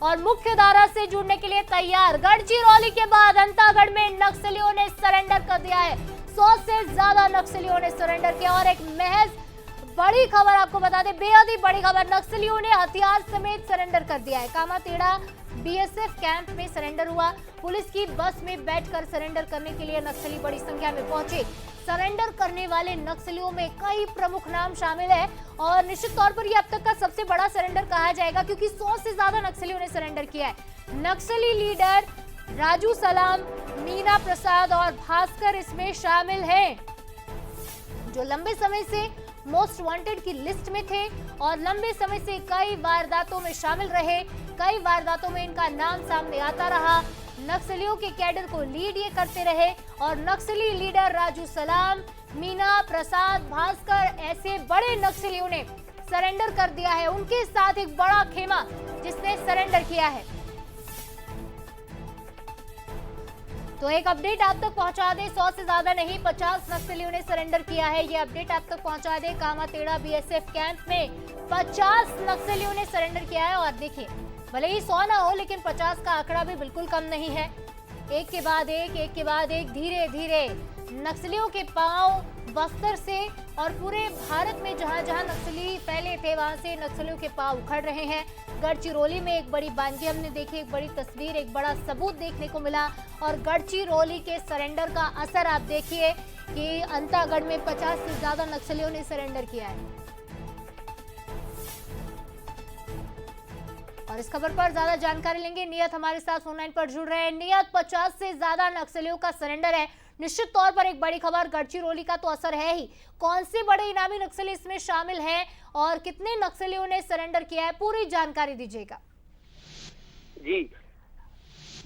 और मुख्य धारा से जुड़ने के लिए तैयार। गढ़चिरौली के बाद अंतागढ़ में नक्सलियों ने सरेंडर कर दिया है। 100 से ज्यादा नक्सलियों ने सरेंडर किया। और एक महज बड़ी खबर आपको बता दें, बेहद ही बड़ी खबर, नक्सलियों ने हथियार समेत सरेंडर कर दिया है। कामातेड़ा बीएसएफ कैंप में सरेंडर हुआ। पुलिस की बस में बैठकर सरेंडर करने के लिए नक्सली बड़ी संख्या में पहुंचे। सरेंडर करने वाले नक्सलियों में कई प्रमुख नाम शामिल है और निश्चित तौर पर यह अब तक का सबसे बड़ा सरेंडर कहा जाएगा, क्योंकि 100 से ज्यादा नक्सलियों ने सरेंडर किया है। नक्सली लीडर राजू सलाम, मीना प्रसाद और भास्कर इसमें शामिल हैं, जो लंबे समय से मोस्ट वांटेड की लिस्ट में थे और लंबे समय से कई वारदातों में शामिल रहे। कई वारदातों में इनका नाम सामने आता रहा। नक्सलियों के कैडर को लीड ये करते रहे और नक्सली लीडर राजू सलाम, मीना प्रसाद, भास्कर, ऐसे बड़े नक्सलियों ने सरेंडर कर दिया है। उनके साथ एक बड़ा खेमा जिसने सरेंडर किया है। तो एक अपडेट आप तक पहुंचा दे, 100 से ज्यादा नहीं 50 नक्सलियों ने सरेंडर किया है। ये अपडेट आप तक पहुंचा दे, कामातेड़ा बीएसएफ कैंप में 50 नक्सलियों ने सरेंडर किया है। और देखिए, भले ही 100 ना हो, लेकिन 50 का आंकड़ा भी बिल्कुल कम नहीं है। एक के बाद एक धीरे धीरे नक्सलियों के पांव बस्तर से और पूरे भारत में जहां जहां नक्सली फैले थे वहां से नक्सलियों के पांव उखड़ रहे हैं। गढ़चिरौली में एक बड़ी बानगी हमने देखी, एक बड़ी तस्वीर, एक बड़ा सबूत देखने को मिला। और गढ़चिरौली के सरेंडर का असर आप देखिए कि अंतागढ़ में 50 से ज्यादा नक्सलियों ने सरेंडर किया है। और इस खबर पर ज्यादा जानकारी लेंगे, नियत हमारे साथ फोन लाइन पर जुड़ रहे हैं। नियत, 50 से ज्यादा नक्सलियों का सरेंडर है, निश्चित तौर पर एक बड़ी खबर। गढ़चिरौली का तो असर है ही, कौन से बड़े इनामी नक्सली इसमें शामिल हैं और कितने नक्सलियों ने सरेंडर किया है, पूरी जानकारी दीजिएगा। जी,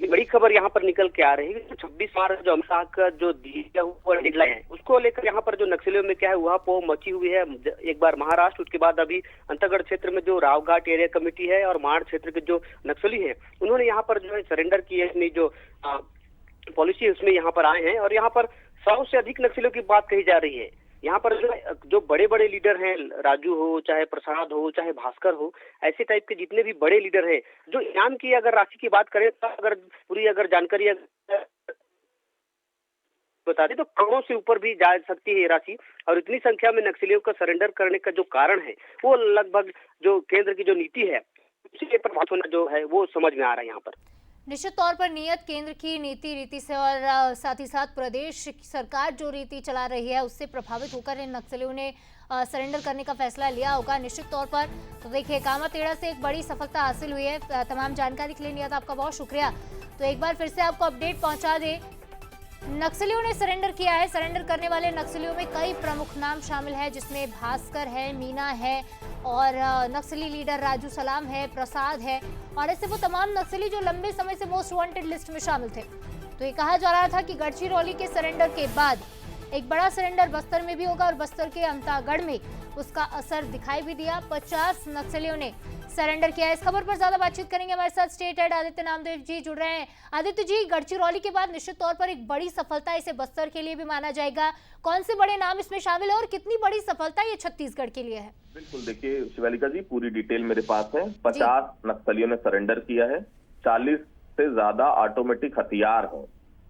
ये बड़ी खबर यहाँ पर निकल के आ रही है। 26 मार्च जो अमित शाह का जो दिया हुआ निकला है, उसको लेकर यहाँ पर जो नक्सलियों में क्या है वह पो मची हुई है। एक बार महाराष्ट्र, उसके बाद अभी अंतागढ़ क्षेत्र में जो रावघाट एरिया कमेटी है और माड़ क्षेत्र के जो नक्सली है, उन्होंने यहाँ पर जो है सरेंडर किए। अपनी जो पॉलिसी है उसमें यहाँ पर आए हैं और यहाँ पर 100 से अधिक नक्सलियों की बात कही जा रही है। यहाँ पर जो बड़े बड़े लीडर हैं, राजू हो, चाहे प्रसाद हो, चाहे भास्कर हो, ऐसे टाइप के जितने भी बड़े लीडर हैं, जो इनाम की अगर राशि की बात करें तो अगर जानकारी बता दें तो करोड़ों से ऊपर भी जा सकती है ये राशि। और इतनी संख्या में नक्सलियों का सरेंडर करने का जो कारण है वो लगभग जो केंद्र की जो नीति है उसी के प्रभावित होना जो है वो समझ में आ रहा है यहाँ पर। निश्चित तौर पर नियत केंद्र की नीति से और साथ ही साथ प्रदेश सरकार जो रीति चला रही है उससे प्रभावित होकर इन नक्सलियों ने सरेंडर करने का फैसला लिया होगा निश्चित तौर पर। तो देखिए, कामातेड़ा से एक बड़ी सफलता हासिल हुई है। तमाम जानकारी के लिए नियत आपका बहुत शुक्रिया। तो एक बार फिर से आपको अपडेट पहुंचा दे, नक्सलियों ने सरेंडर किया है। सरेंडर करने वाले नक्सलियों में कई प्रमुख नाम शामिल है, जिसमें भास्कर है, मीना है और नक्सली लीडर राजू सलाम है, प्रसाद है और ऐसे वो तमाम नक्सली जो लंबे समय से मोस्ट वांटेड लिस्ट में शामिल थे। तो ये कहा जा रहा था कि गढ़चिरौली के सरेंडर के बाद एक बड़ा सरेंडर बस्तर में भी होगा और बस्तर के अंतागढ़ में उसका असर दिखाई भी दिया। 50 नक्सलियों ने सरेंडर किया है। इस खबर पर ज्यादा बातचीत करेंगे, हमारे साथ स्टेट हेड आदित्य नामदेव जी जुड़ रहे हैं। आदित्य जी, गढ़चिरौली के बाद निश्चित तौर पर एक बड़ी सफलता इसे बस्तर के लिए भी माना जाएगा। कौन से बड़े नाम इसमें शामिल है और कितनी बड़ी सफलता ये छत्तीसगढ़ के लिए है? बिल्कुल, देखिए शिवालिका जी, पूरी डिटेल मेरे पास है। 50 नक्सलियों ने सरेंडर किया है, 40 से ज्यादा ऑटोमेटिक हथियार है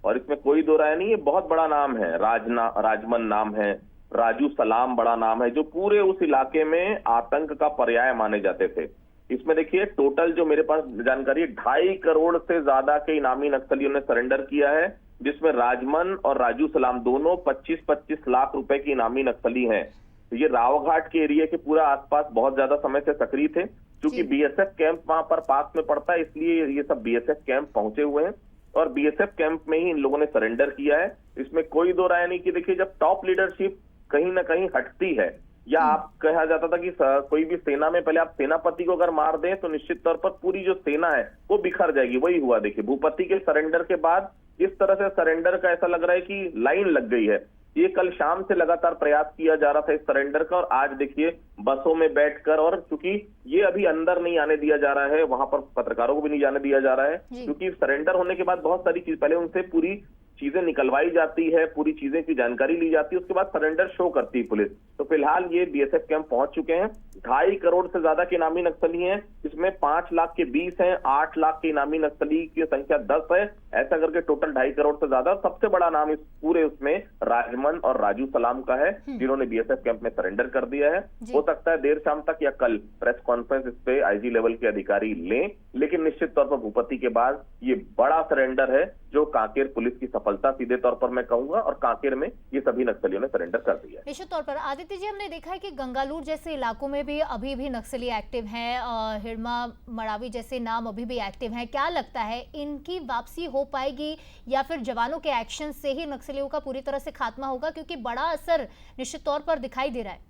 और इसमें कोई दो राय नहीं है। बहुत बड़ा नाम है, राजमन नाम है, राजू सलाम बड़ा नाम है, जो पूरे उस इलाके में आतंक का पर्याय माने जाते थे। इसमें देखिए, टोटल जो मेरे पास जानकारी है, 2.5 करोड़ से ज्यादा के इनामी नक्सलियों ने सरेंडर किया है, जिसमें राजमन और राजू सलाम दोनों 25-25 लाख रुपए की इनामी नक्सली हैं। तो ये रावघाट के एरिया के पूरा आसपास बहुत ज्यादा समय से सक्रिय थे। क्योंकि बीएसएफ कैंप वहां पर पास में पड़ता है, इसलिए ये सब बीएसएफ कैंप पहुंचे हुए हैं और बीएसएफ कैंप में ही इन लोगों ने सरेंडर किया है। इसमें कोई दो राय नहीं कि देखिए, जब टॉप लीडरशिप कहीं ना कहीं हटती है या आप कहा जाता था कि कोई भी सेना में पहले आप सेनापति को अगर मार दें तो निश्चित तौर पर पूरी जो सेना है वो बिखर जाएगी। वही हुआ। देखिए, भूपति के सरेंडर के बाद इस तरह से सरेंडर का ऐसा लग रहा है कि लाइन लग गई है। ये कल शाम से लगातार प्रयास किया जा रहा था इस सरेंडर का और आज देखिए बसों में बैठकर, और क्योंकि ये अभी अंदर नहीं आने दिया जा रहा है, वहां पर पत्रकारों को भी नहीं जाने दिया जा रहा है, क्योंकि सरेंडर होने के बाद बहुत सारी चीज पहले उनसे पूरी चीजें निकलवाई जाती है, पूरी चीजें की जानकारी ली जाती है, उसके बाद सरेंडर शो करती है पुलिस। तो फिलहाल ये बीएसएफ कैंप पहुंच चुके हैं 2.5 करोड़ से ज्यादा के इनामी नक्सली हैं, इसमें 5 लाख के 20 हैं, 8 लाख के इनामी नक्सली की संख्या 10 है, ऐसा करके टोटल 2.5 करोड़ से ज्यादा। सबसे बड़ा नाम इस पूरे उसमें राजमन और राजू सलाम का है, जिन्होंने बीएसएफ कैंप में सरेंडर कर दिया है। हो सकता है देर शाम तक या कल प्रेस कॉन्फ्रेंस इस पे आईजी लेवल के अधिकारी लें, लेकिन निश्चित तौर पर भूपति के बाद ये बड़ा सरेंडर है, जो कांकेर पुलिस की सफलता सीधे तौर पर मैं कहूंगा, और कांकेर में ये सभी नक्सलियों ने सरेंडर कर दिया। निश्चित तौर पर आदित्य जी, हमने देखा है कि गंगालूर जैसे इलाकों में भी अभी भी नक्सली एक्टिव हैं, हिड़मा मड़ावी जैसे नाम अभी भी एक्टिव हैं। क्या लगता है इनकी वापसी हो पाएगी या फिर जवानों के एक्शन से ही नक्सलियों का पूरी तरह से खात्मा होगा, क्योंकि बड़ा असर निश्चित तौर पर दिखाई दे रहा है?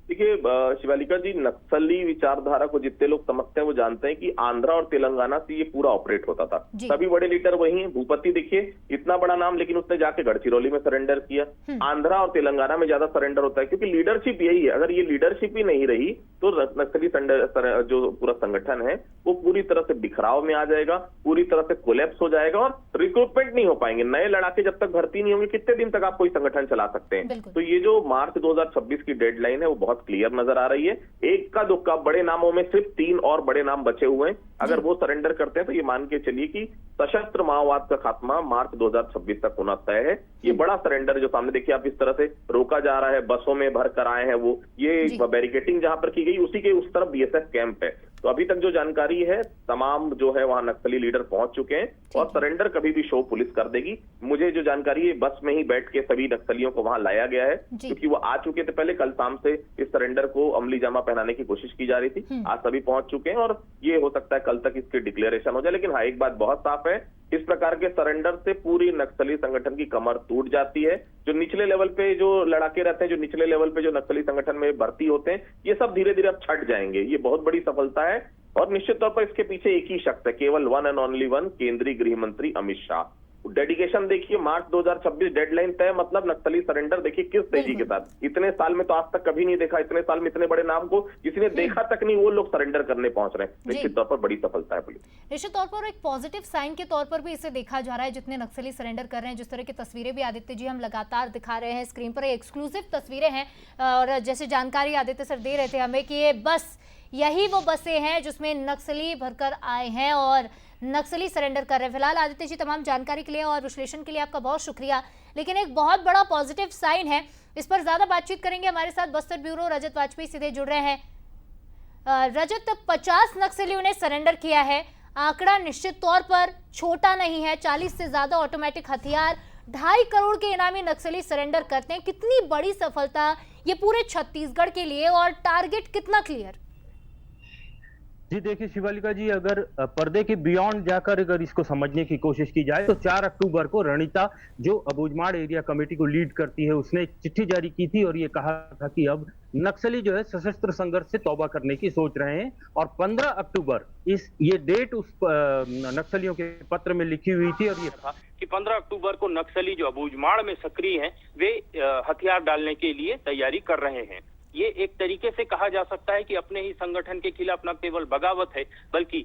देखिए शिवालिका जी, नक्सली विचारधारा को जितने लोग समझते हैं वो जानते हैं कि आंध्रा और तेलंगाना से ये पूरा ऑपरेट होता था। सभी बड़े लीडर वही हैं। भूपति देखिए इतना बड़ा नाम, लेकिन उसने जाके गढ़चिरौली में सरेंडर किया। आंध्रा और तेलंगाना में ज्यादा सरेंडर होता है, क्योंकि लीडरशिप यही है। अगर ये लीडरशिप ही नहीं रही तो नक्सली जो पूरा संगठन है वो पूरी तरह से बिखराव में आ जाएगा, पूरी तरह से कोलैप्स हो जाएगा और रिक्रूटमेंट नहीं हो पाएंगे। नए लड़ाके जब तक भर्ती नहीं होंगे, कितने दिन तक आप कोई संगठन चला सकते हैं? तो ये जो मार्च 2026 की डेडलाइन है वो बहुत क्लियर नजर आ रही है। एक का दुक्का बड़े नामों में सिर्फ 3 और बड़े नाम बचे हुए हैं। अगर वो सरेंडर करते हैं तो ये मान के चलिए कि सशस्त्र माओवाद का खात्मा मार्च 2026 तक होना तय है। ये बड़ा सरेंडर जो सामने देखिए आप, इस तरह से रोका जा रहा है, बसों में भर कर आए हैं वो, ये बैरिकेटिंग जहां पर की गई उसी के उस तरफ बीएसएफ कैंप है। तो अभी तक जो जानकारी है, तमाम जो है वहां नक्सली लीडर पहुंच चुके हैं और सरेंडर कभी भी शो पुलिस कर देगी। मुझे जो जानकारी है, बस में ही बैठ के सभी नक्सलियों को वहां लाया गया है, क्योंकि वो आ चुके थे पहले। कल शाम से इस सरेंडर को अमली जामा पहनाने की कोशिश की जा रही थी। आज सभी पहुंच चुके हैं और ये हो सकता है कल तक इसकी डिक्लेरेशन हो जाए। लेकिन हाँ, एक बात बहुत साफ है, इस प्रकार के सरेंडर से पूरी नक्सली संगठन की कमर टूट जाती है। जो निचले लेवल पे जो लड़ाके रहते हैं, जो निचले लेवल पे जो नक्सली संगठन में भर्ती होते हैं, ये सब धीरे धीरे अब छट जाएंगे। ये बहुत बड़ी सफलता है और निश्चित तौर पर इसके पीछे एक ही शख्स है, केवल वन एंड ओनली वन, केंद्रीय गृह मंत्री अमित शाह। डेडिकेशन देखिए, मार्च 2026 डेडलाइन तय, मतलब नक्सली सरेंडर देखिए किस तेजी के साथ। इतने साल में तो आज तक कभी नहीं देखा, इतने साल में इतने बड़े नाम को जिसने देखा तक नहीं, वो लोग सरेंडर करने पहुंच रहे हैं। निश्चित तौर पर बड़ी सफलता है पुलिस। निश्चित तौर पर एक पॉजिटिव साइन के तौर पर भी इसे देखा जा रहा है, जितने नक्सली सरेंडर कर रहे हैं। जिस तरह की तस्वीरें भी आदित्य जी हम लगातार दिखा रहे हैं स्क्रीन पर, एक्सक्लूसिव तस्वीरें हैं, और जैसे जानकारी आदित्य सर दे रहे थे हमें कि ये बस यही वो बसें हैं जिसमें नक्सली भरकर आए हैं और नक्सली सरेंडर कर रहे हैं। फिलहाल आदित्य जी, तमाम जानकारी के लिए और विश्लेषण के लिए आपका बहुत शुक्रिया। लेकिन एक बहुत बड़ा पॉजिटिव साइन है, इस पर ज्यादा बातचीत करेंगे। हमारे साथ बस्तर ब्यूरो रजत वाजपेयी सीधे जुड़ रहे हैं। रजत, 50 नक्सलियों ने सरेंडर किया है। आंकड़ा निश्चित तौर पर छोटा नहीं है। 40 से ज्यादा ऑटोमेटिक हथियार, 2.5 करोड़ के इनामी नक्सली सरेंडर करते हैं। कितनी बड़ी सफलता ये पूरे छत्तीसगढ़ के लिए, और टारगेट कितना क्लियर? जी देखिए शिवालिका जी, अगर पर्दे के बियॉन्ड जाकर अगर इसको समझने की कोशिश की जाए तो 4 अक्टूबर को रणिता, जो अबूझमाड़ एरिया कमेटी को लीड करती है, उसने एक चिट्ठी जारी की थी और ये कहा था कि अब नक्सली जो है सशस्त्र संघर्ष से तौबा करने की सोच रहे हैं। और 15 अक्टूबर ये डेट उस नक्सलियों के पत्र में लिखी हुई थी और ये था कि 15 अक्टूबर को नक्सली जो अबूझमाड़ में सक्रिय हैं, वे हथियार डालने के लिए तैयारी कर रहे हैं। ये एक तरीके से कहा जा सकता है कि अपने ही संगठन के खिलाफ न केवल बगावत है, बल्कि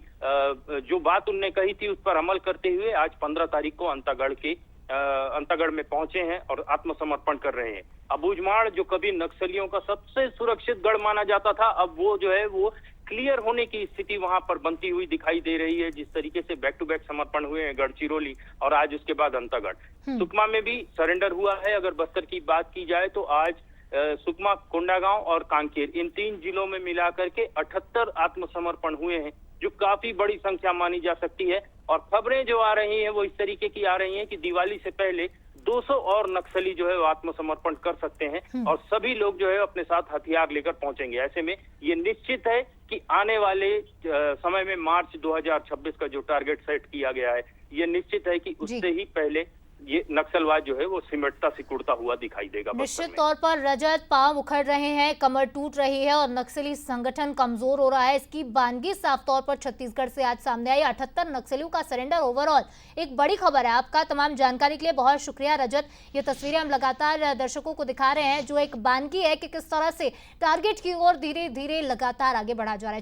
जो बात उनने कही थी उस पर अमल करते हुए आज 15 तारीख को अंतागढ़ में पहुंचे हैं और आत्मसमर्पण कर रहे हैं। अबूझमाड़ जो कभी नक्सलियों का सबसे सुरक्षित गढ़ माना जाता था, अब वो जो है वो क्लियर होने की स्थिति वहां पर बनती हुई दिखाई दे रही है। जिस तरीके से बैक टू बैक समर्पण हुए हैं गढ़चिरौली और आज उसके बाद अंतागढ़, सुकमा में भी सरेंडर हुआ है। अगर बस्तर की बात की जाए तो आज सुकमा, कोंडागांव और कांकेर, इन 3 जिलों में मिलाकर के 78 आत्मसमर्पण हुए हैं, जो काफी बड़ी संख्या मानी जा सकती है। और खबरें जो आ रही हैं वो इस तरीके की आ रही हैं कि दिवाली से पहले 200 और नक्सली जो है वो आत्मसमर्पण कर सकते हैं और सभी लोग जो है अपने साथ हथियार लेकर पहुंचेंगे। ऐसे में ये निश्चित है कि आने वाले समय में मार्च 2026 का जो टारगेट सेट किया गया है, ये निश्चित है कि उससे ही पहले ये नक्सलवाद जो है वो सिमटता सिकुड़ता हुआ दिखाई देगा। निश्चित तौर पर रजत, पांव उखड़ रहे हैं, कमर टूट रही है और नक्सली संगठन कमजोर हो रहा है। इसकी बानगी साफ तौर पर छत्तीसगढ़ से आज सामने आई। 78 नक्सलियों का सरेंडर ओवरऑल एक बड़ी खबर है। आपका तमाम जानकारी के लिए बहुत शुक्रिया रजत। ये तस्वीरें हम लगातार दर्शकों को दिखा रहे हैं, जो एक बानगी है कि किस तरह से टारगेट की ओर धीरे धीरे लगातार आगे बढ़ा जा रहा है।